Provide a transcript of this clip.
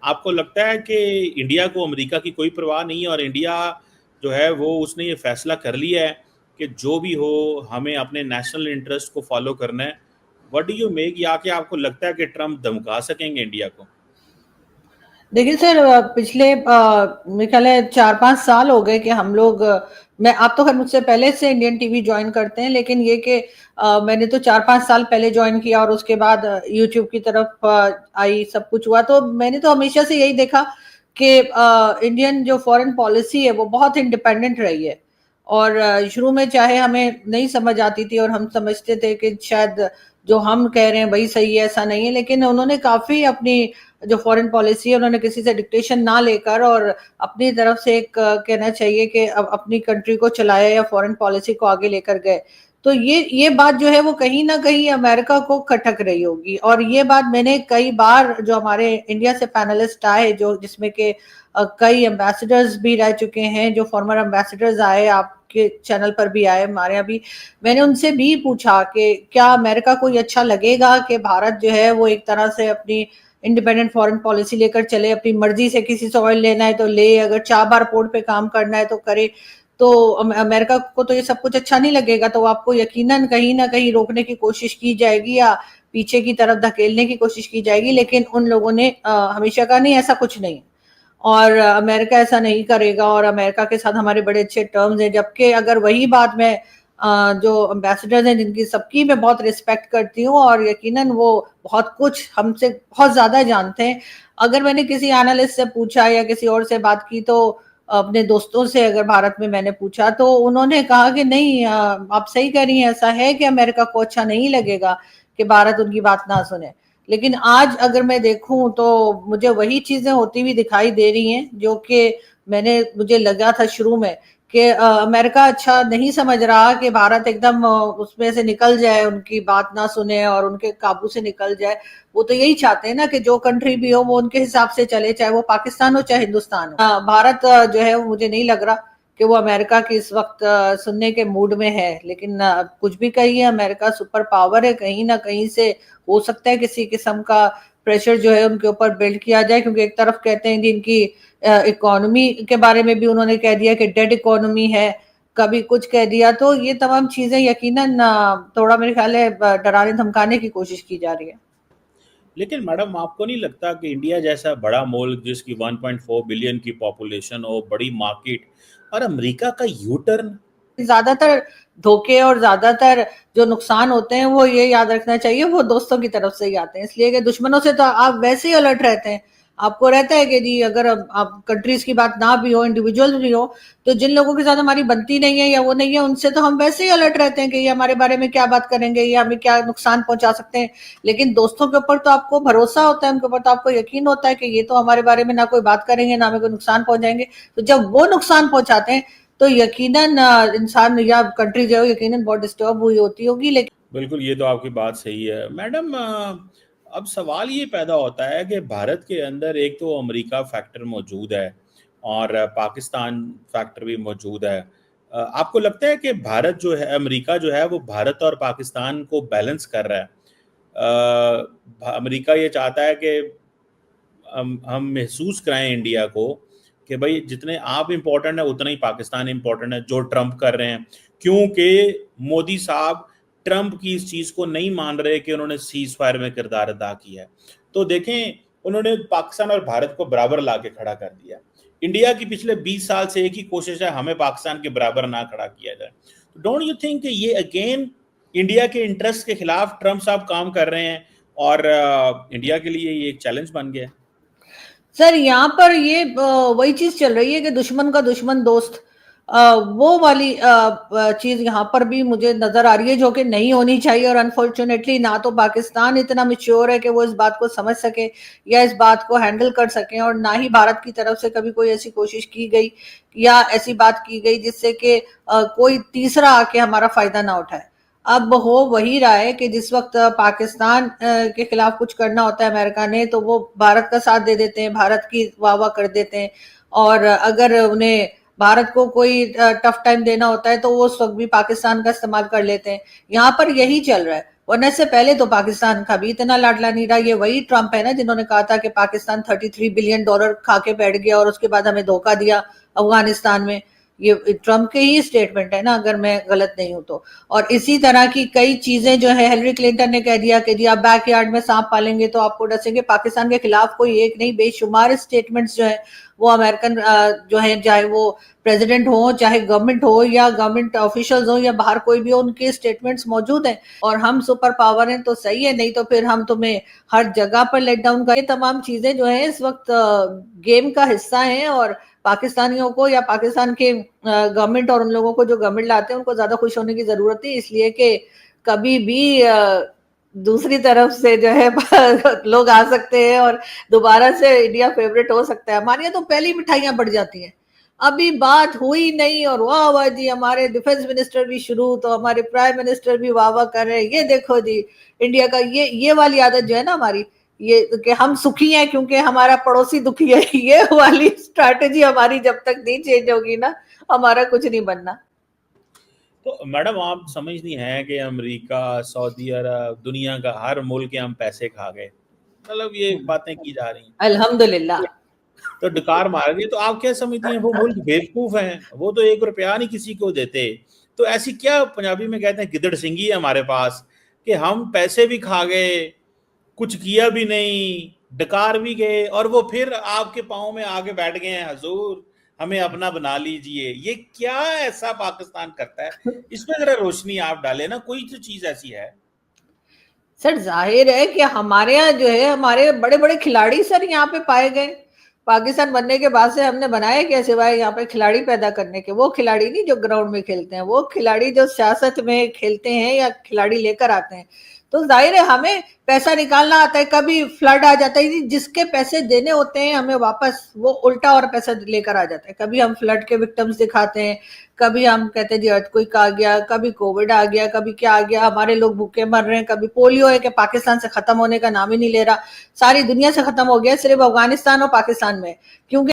आपको लगता है कि इंडिया को अमेरिका की कोई परवाह नहीं है और इंडिया जो है वो उसने ये फैसला कर लिया है कि जो भी हो हमें अपने नेशनल इंटरेस्ट को फॉलो करना है। व्हाट डू यू मेक, या कि आपको लगता है कि ट्रम्प धमका सकेंगे इंडिया को? देखिए सर, पिछले मेरे ख्याल है 4-5 साल हो गए कि हम लोग मैं आप तो खैर मुझसे पहले से इंडियन टीवी ज्वाइन करते हैं, लेकिन ये कि मैंने तो 4-5 साल पहले ज्वाइन किया और उसके बाद यूट्यूब की तरफ आई, सब कुछ हुआ। तो मैंने तो हमेशा से यही देखा कि इंडियन जो फॉरेन पॉलिसी है वो बहुत इंडिपेंडेंट रही है। और शुरू में चाहे हमें नहीं समझ आती थी और हम समझते थे कि शायद जो हम कह रहे हैं वही सही है, ऐसा नहीं है, लेकिन उन्होंने काफी अपनी जो फॉरेन पॉलिसी है उन्होंने किसी से डिक्टेशन ना लेकर और अपनी तरफ से एक कहना चाहिए कि अपनी कंट्री को चलाया या फॉरेन पॉलिसी को आगे लेकर गए। तो ये बात जो है वो कहीं ना कहीं अमेरिका को खटक रही होगी। और ये बात मैंने कई बार जो हमारे इंडिया से पैनलिस्ट आए, जो जिसमें के कई एम्बेसडर्स भी रह चुके हैं, जो फॉर्मर एम्बेसडर्स आए, आपके चैनल पर भी आए, हमारे यहाँ भी, मैंने उनसे भी पूछा कि क्या अमेरिका को ये अच्छा लगेगा कि भारत जो है वो एक तरह से अपनी इंडिपेंडेंट फॉरेन पॉलिसी लेकर चले, अपनी मर्जी से किसी से ऑयल लेना है तो ले, अगर चाबार पोर्ट पे काम करना है तो करे। तो अमेरिका को तो ये सब कुछ अच्छा नहीं लगेगा, तो आपको यकीनन कहीं ना कहीं रोकने की कोशिश की जाएगी या पीछे की तरफ धकेलने की कोशिश की जाएगी। लेकिन उन लोगों ने हमेशा कहा नहीं, ऐसा कुछ नहीं, और अमेरिका ऐसा नहीं करेगा और अमेरिका के साथ हमारे बड़े अच्छे टर्म्स हैं। जबकि अगर वही बात मैं जो एम्बेसडर्स हैं जिनकी सबकी मैं बहुत रिस्पेक्ट करती हूँ और यकीनन वो बहुत कुछ हमसे बहुत ज्यादा जानते हैं, अगर मैंने किसी एनालिस्ट से पूछा या किसी और से बात की, तो अपने दोस्तों से अगर भारत में मैंने पूछा, तो उन्होंने कहा कि नहीं, आप सही कह रही हैं, ऐसा है कि अमेरिका को अच्छा नहीं लगेगा कि भारत उनकी बात ना सुने। लेकिन आज अगर मैं देखूं तो मुझे वही चीजें होती हुई दिखाई दे रही हैं जो कि मुझे लगा था शुरू में कि अमेरिका अच्छा नहीं समझ रहा कि भारत एकदम उसमें से निकल जाए, उनकी बात ना सुने और उनके काबू से निकल जाए। वो तो यही चाहते हैं ना कि जो कंट्री भी हो वो उनके हिसाब से चले, चाहे वो पाकिस्तान हो चाहे हिंदुस्तान हो। भारत जो है वो मुझे नहीं लग रहा कि वो अमेरिका की इस वक्त सुनने के मूड में है। लेकिन कुछ भी कहिए, अमेरिका सुपर पावर है, कहीं ना कहीं से हो सकता है किसी किस्म का प्रेशर जो है उनके ऊपर बिल्ड किया जाए, क्योंकि एक तरफ कहते हैं कि इनकी इकोनॉमी के बारे में भी उन्होंने कह दिया कि डेड इकोनॉमी है, कभी कुछ कह दिया। तो ये तमाम चीजें यकीनन थोड़ा मेरे ख्याल है डराने धमकाने की कोशिश की जा रही है। लेकिन मैडम आपको नहीं लगता कि इंडिया जैसा बड़ा मुल्क जिसकी 1.4 बिलियन की पॉपुलेशन हो, बड़ी मार्केट, और अमेरिका का यू टर्न? ज्यादातर धोखे और ज्यादातर जो नुकसान होते हैं वो ये याद रखना चाहिए वो दोस्तों की तरफ से ही आते हैं, इसलिए कि दुश्मनों से तो आप वैसे ही अलर्ट रहते हैं। आपको रहता है कि जी अगर आप कंट्रीज की बात ना भी हो, इंडिविजुअल भी हो, तो जिन लोगों के साथ हमारी बनती नहीं है या वो नहीं है, उनसे तो हम वैसे ही अलर्ट रहते हैं कि ये हमारे बारे में क्या बात करेंगे या हमें क्या नुकसान पहुंचा सकते हैं। लेकिन दोस्तों के ऊपर तो आपको भरोसा होता है, उनके ऊपर तो आपको यकीन होता है कि ये तो हमारे बारे में ना कोई बात करेंगे ना हमें कोई नुकसान पहुंचाएंगे। तो जब वो नुकसान पहुंचाते हैं तो यकीनन इंसान या कंट्री जो है यकीनन बहुत डिस्टर्ब हुई होती होगी। लेकिन बिल्कुल, ये तो आपकी बात सही है मैडम। अब सवाल ये पैदा होता है कि भारत के अंदर एक तो अमेरिका फैक्टर मौजूद है और पाकिस्तान फैक्टर भी मौजूद है। आपको लगता है कि भारत जो है, अमेरिका जो है वो भारत और पाकिस्तान को बैलेंस कर रहा है? अमेरिका ये चाहता है कि हम महसूस कराएं इंडिया को कि भाई जितने आप इम्पोर्टेंट है उतना ही पाकिस्तान इम्पोर्टेंट है, जो ट्रम्प कर रहे हैं। क्योंकि मोदी साहब ट्रम्प की इस चीज़ को नहीं मान रहे कि उन्होंने सीज फायर में किरदार अदा किया है। तो देखें, उन्होंने पाकिस्तान और भारत को बराबर ला के खड़ा कर दिया। इंडिया की पिछले 20 साल से एक ही कोशिश है, हमें पाकिस्तान के बराबर ना खड़ा किया जाए। तो डोंट यू थिंक कि ये अगेन इंडिया के इंटरेस्ट के खिलाफ ट्रम्प साहब काम कर रहे हैं और इंडिया के लिए ये एक चैलेंज बन गया है? सर यहाँ पर ये वही चीज चल रही है कि दुश्मन का दुश्मन दोस्त, वो वाली चीज यहाँ पर भी मुझे नजर आ रही है जो कि नहीं होनी चाहिए। और अनफॉर्चुनेटली ना तो पाकिस्तान इतना मिच्योर है कि वो इस बात को समझ सके या इस बात को हैंडल कर सके, और ना ही भारत की तरफ से कभी कोई ऐसी कोशिश की गई या ऐसी बात की गई जिससे कि कोई तीसरा आके हमारा फायदा ना उठाए। अब हो वही रहा है कि जिस वक्त पाकिस्तान के खिलाफ कुछ करना होता है अमेरिका ने, तो वो भारत का साथ दे देते हैं, भारत की वाह वाह कर देते हैं। और अगर उन्हें भारत को कोई टफ टाइम देना होता है तो वो उस वक्त भी पाकिस्तान का इस्तेमाल कर लेते हैं। यहाँ पर यही चल रहा है। वरना इससे पहले तो पाकिस्तान का भी इतना लाडला नहीं रहा। ये वही ट्रंप है ना जिन्होंने कहा था कि पाकिस्तान $33 बिलियन खा के बैठ गया और उसके बाद हमें धोखा दिया अफगानिस्तान में। ये ट्रंप के ही स्टेटमेंट है ना, अगर मैं गलत नहीं हूं तो। और इसी तरह की कई चीजें जो है, हिलरी क्लिंटन ने कह दिया कि जी आप बैकयार्ड में सांप पालेंगे तो आपको डसेंगे। पाकिस्तान के खिलाफ कोई एक नहीं, बेशुमार स्टेटमेंट्स जो है वो अमेरिकन जो है, चाहे वो प्रेसिडेंट हो, चाहे गवर्नमेंट हो या गवर्नमेंट ऑफिशियल्स हो या बाहर कोई भी हो, उनके स्टेटमेंट्स मौजूद हैं। और हम सुपर पावर हैं तो सही है, नहीं तो फिर हम तुम्हें हर जगह पर लेट डाउन कर। ये तमाम चीजें जो है इस वक्त गेम का हिस्सा हैं, और पाकिस्तानियों को या पाकिस्तान के गवर्नमेंट और उन लोगों को जो गवर्नमेंट लाते हैं उनको ज्यादा खुश होने की जरूरत है, इसलिए कि कभी भी दूसरी तरफ से जो है लोग आ सकते हैं और दोबारा से इंडिया फेवरेट हो सकता है। हमारे यहाँ तो पहली मिठाइयां बढ़ जाती हैं, अभी बात हुई नहीं और वाह वाह जी, हमारे डिफेंस मिनिस्टर भी शुरू, तो हमारे प्राइम मिनिस्टर भी वाह वाह कर रहे हैं। ये देखो जी, इंडिया का ये वाली आदत जो है ना हमारी, ये कि हम सुखी हैं क्योंकि हमारा पड़ोसी दुखी है, ये वाली स्ट्रैटेजी हमारी जब तक नहीं चेंज होगी ना, हमारा कुछ नहीं बनना। तो मैडम आप समझती हैं कि अमेरिका, सऊदी अरब, दुनिया का हर मुल्क के हम पैसे खा गए, मतलब ये बातें की जा रही हैं, अल्हम्दुलिल्लाह। तो डकार मार रही है। तो आप क्या समझती हैं वो मुल्क बेवकूफ हैं, वो तो ₹1 नहीं किसी को देते। तो ऐसी क्या, पंजाबी में कहते हैं गिदड़ सिंगी है हमारे पास, कि हम पैसे भी खा गए, कुछ किया भी नहीं, डकार भी गए, और वो फिर आपके पाँव में आके बैठ गए हैं, हजूर हमें अपना बना लीजिए। ये क्या ऐसा पाकिस्तान करता है, इसमें जरा रोशनी आप डालें ना, कोई तो चीज ऐसी है। सर जाहिर है कि हमारे यहाँ जो है हमारे बड़े बड़े खिलाड़ी सर यहाँ पे पाए गए। पाकिस्तान बनने के बाद से हमने बनाए क्या सिवाय यहाँ पे खिलाड़ी पैदा करने के? वो खिलाड़ी नहीं जो ग्राउंड में खेलते हैं, वो खिलाड़ी जो सियासत में खेलते हैं या खिलाड़ी लेकर आते हैं। तो जाहिर है हमें पैसा निकालना आता है। कभी फ्लड आ जाता है, जिसके पैसे देने होते हैं हमें वापस, वो उल्टा और पैसा लेकर आ जाता है। कभी हम फ्लड के विक्टिम्स दिखाते हैं, कभी हम कहते हैं जी अर्थक्वेक आ गया, कभी कोविड आ गया, कभी क्या आ गया, हमारे लोग भूखे मर रहे हैं, कभी पोलियो है कि पाकिस्तान से खत्म होने का नाम ही नहीं ले रहा, सारी दुनिया से खत्म हो गया, सिर्फ अफगानिस्तान और पाकिस्तान में। क्योंकि